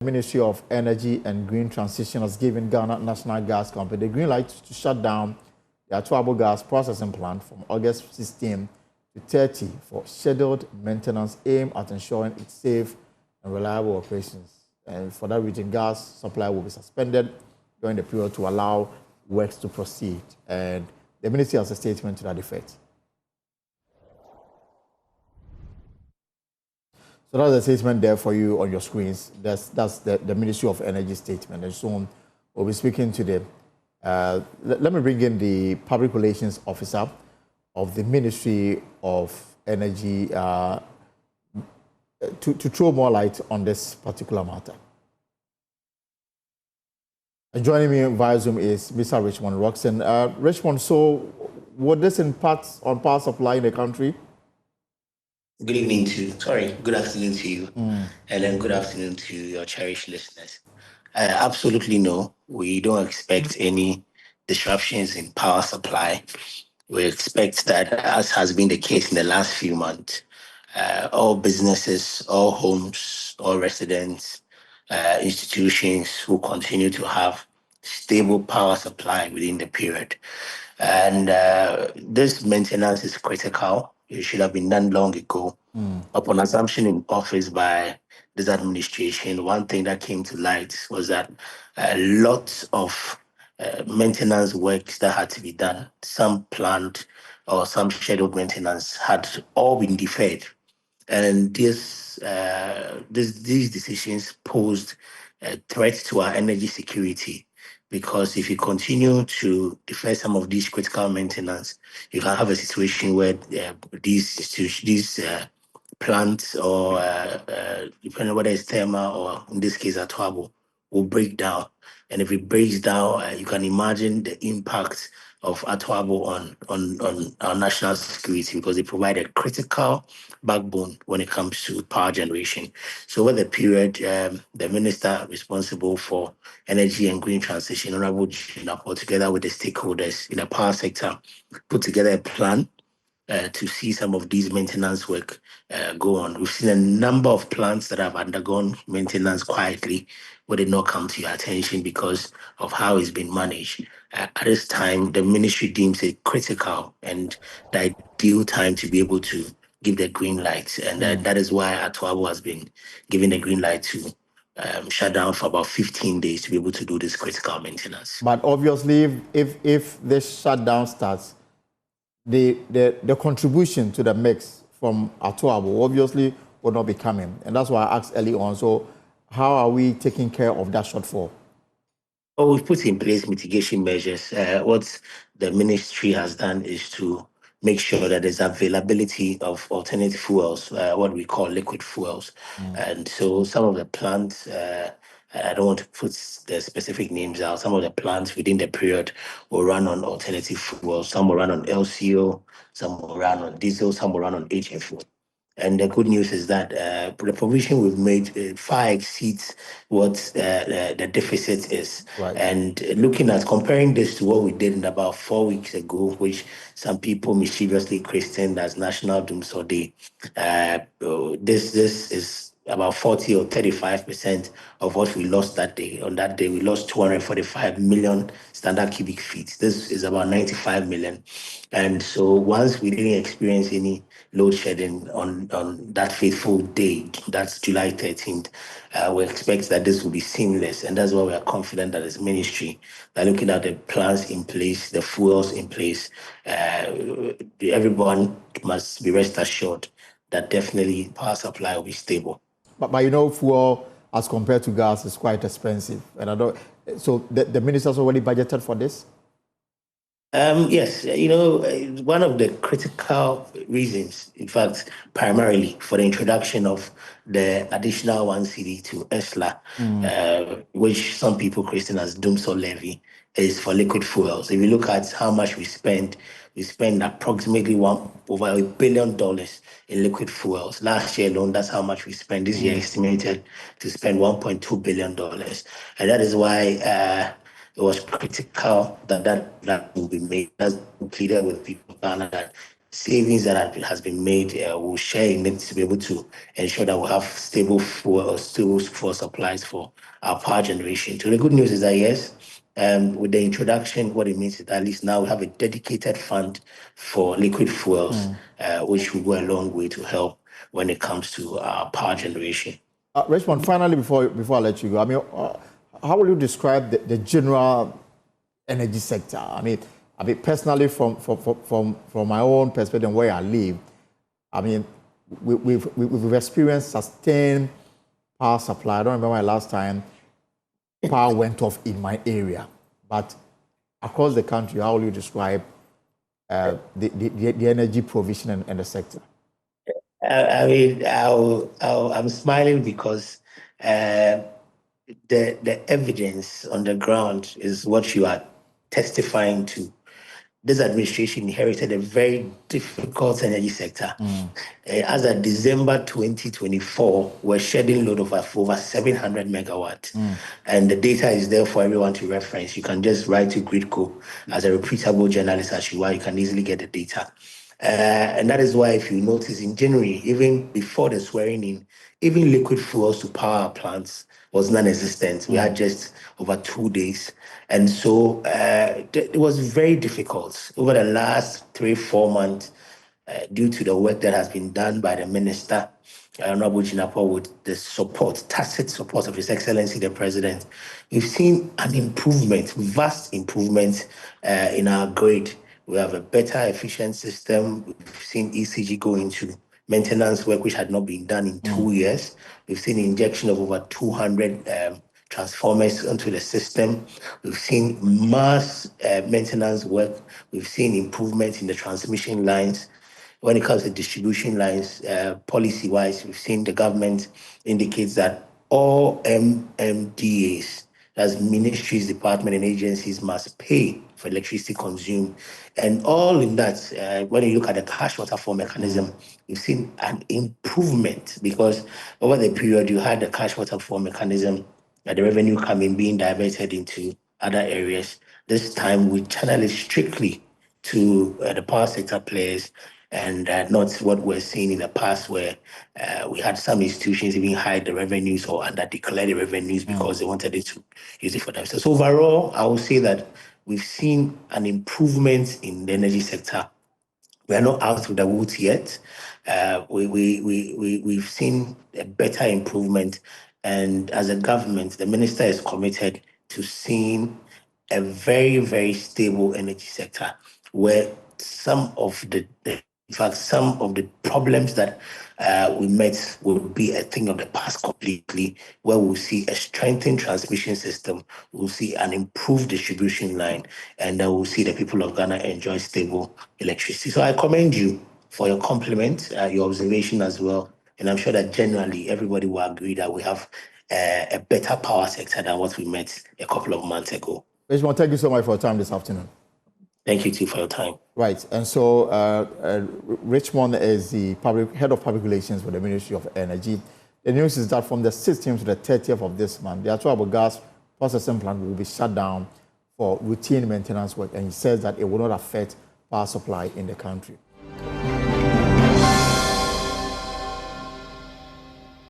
Ministry of Energy and Green Transition has given Ghana National Gas Company the green light to shut down the Atuabo Gas processing plant from August 16 to 30 for scheduled maintenance aimed at ensuring its safe and reliable operations. And for that reason, gas supply will be suspended during the period to allow works to proceed. And the ministry has a statement to that effect. So that's the statement there for you on your screens. That's the Ministry of Energy statement. And soon we'll be speaking to the, let me bring in the Public Relations Officer of the Ministry of Energy to throw more light on this particular matter. And joining me via Zoom is Mr. Richmond Roxon. Richmond, so would this impact on power supply in the country? Good afternoon to you, and then good afternoon to your cherished listeners. Absolutely no, we don't expect any disruptions in power supply. We expect that, as has been the case in the last few months, all businesses, all homes, all residents, institutions will continue to have stable power supply within the period. And this maintenance is critical. It should have been done long ago. Upon assumption in office by this administration, one thing that came to light was that lots of maintenance works that had to be done, some planned or some scheduled maintenance, had all been deferred. And these decisions posed a threat to our energy security, because if you continue to defer some of these critical maintenance, you can have a situation where these plants, or depending on whether it's thermal or in this case Atuabo, will break down. And if it breaks down, you can imagine the impact of Atuabo on our national security, because they provide a critical backbone when it comes to power generation. So over the period, the minister responsible for energy and green transition, Honorable Jinapo, together with the stakeholders in the power sector, put together a plan to see some of these maintenance work go on. We've seen a number of plants that have undergone maintenance quietly, where they not come to your attention because of how it's been managed. At this time, the ministry deems it critical and the ideal time to be able to give the green light. And that is why Atuabo has been given the green light to shut down for about 15 days to be able to do this critical maintenance. But obviously, if this shutdown starts, the contribution to the mix from Atuabo obviously will not be coming. And that's why I asked early on, so how are we taking care of that shortfall? Oh, we've put in place mitigation measures. What the ministry has done is to make sure that there's availability of alternative fuels, what we call liquid fuels. And so some of the plants, I don't want to put the specific names out, some of the plants within the period will run on alternative fuels. Some will run on LCO, some will run on diesel, some will run on HFO. And the good news is that the provision we've made far exceeds what the deficit is. Right. And looking at comparing this to what we did in about 4 weeks ago, which some people mischievously christened as National Doomsday Day, this is about 40 or 35% of what we lost that day. On that day, we lost 245 million standard cubic feet. This is about 95 million. And so once we didn't experience any load shedding on that fateful day, that's July 13th, we expect that this will be seamless. And that's why we are confident that as ministry, that looking at the plans in place, the fuels in place, everyone must be rest assured that definitely power supply will be stable. But you know, fuel as compared to gas is quite expensive. And I don't, so the minister's already budgeted for this? Yes, one of the critical reasons, in fact, primarily for the introduction of the additional 1 cedi to ESLA, which some people christen as Doomsday levy, is for liquid fuels. If you look at how much we spend approximately over $1 billion in liquid fuels. Last year alone, that's how much we spent. This year estimated to spend $1.2 billion. And that is why it was critical that will be made. That's pleaded with people that savings that has been made, we'll share in it to be able to ensure that we have stable fuel supplies for our power generation. So the good news is that yes, with the introduction, what it means is that at least now we have a dedicated fund for liquid fuels, which will go a long way to help when it comes to power generation. Richmond, finally, before I let you go, I mean, how will you describe the general energy sector? I mean, personally, from my own perspective and where I live, I mean, we've experienced sustained power supply. I don't remember my last time power went off in my area, but across the country, how will you describe the energy provision and the sector? I mean, I'm smiling because the evidence on the ground is what you are testifying to. This administration inherited a very difficult energy sector. As of December 2024, we're shedding load of over 700 megawatts. And the data is there for everyone to reference. You can just write to Gridco as a reputable journalist as you are. You can easily get the data. And that is why, if you notice, in January, even before the swearing in, even liquid fuels to power our plants was non-existent. We had just over 2 days. And so it was very difficult over the last 3-4 months due to the work that has been done by the minister, Honorable Jinapor, with the support, tacit support of His Excellency the President. We've seen an improvement, vast improvement in our grid. We have a better efficient system. We've seen ECG go into maintenance work, which had not been done in 2 years. We've seen injection of over 200 transformers onto the system. We've seen mass maintenance work. We've seen improvement in the transmission lines. When it comes to distribution lines, policy-wise, we've seen the government indicates that all MMDAs, as ministries, departments, and agencies, must pay for electricity consumed. And all in that, when you look at the cash waterfall mechanism, we've seen an improvement because over the period you had the cash waterfall mechanism, the revenue coming being diverted into other areas. This time we channel it strictly to the power sector players and not what we're seeing in the past where we had some institutions even hide the revenues or under declare the revenues because they wanted it to use it for themselves. So overall, I would say that we've seen an improvement in the energy sector. We are not out of the woods yet. We've seen a better improvement. And as a government, the minister is committed to seeing a very, very stable energy sector where some of some of the problems that we met will be a thing of the past completely, where we'll see a strengthened transmission system, we'll see an improved distribution line, and we'll see the people of Ghana enjoy stable electricity. So I commend you for your compliment, your observation as well. And I'm sure that generally everybody will agree that we have a better power sector than what we met a couple of months ago. Richmond, thank you so much for your time this afternoon. Thank you too for your time. Right, and so Richmond is the head of public relations for the Ministry of Energy. The news is that from the 16th to the 30th of this month, the Atuabo Gas processing plant will be shut down for routine maintenance work, and he says that it will not affect power supply in the country.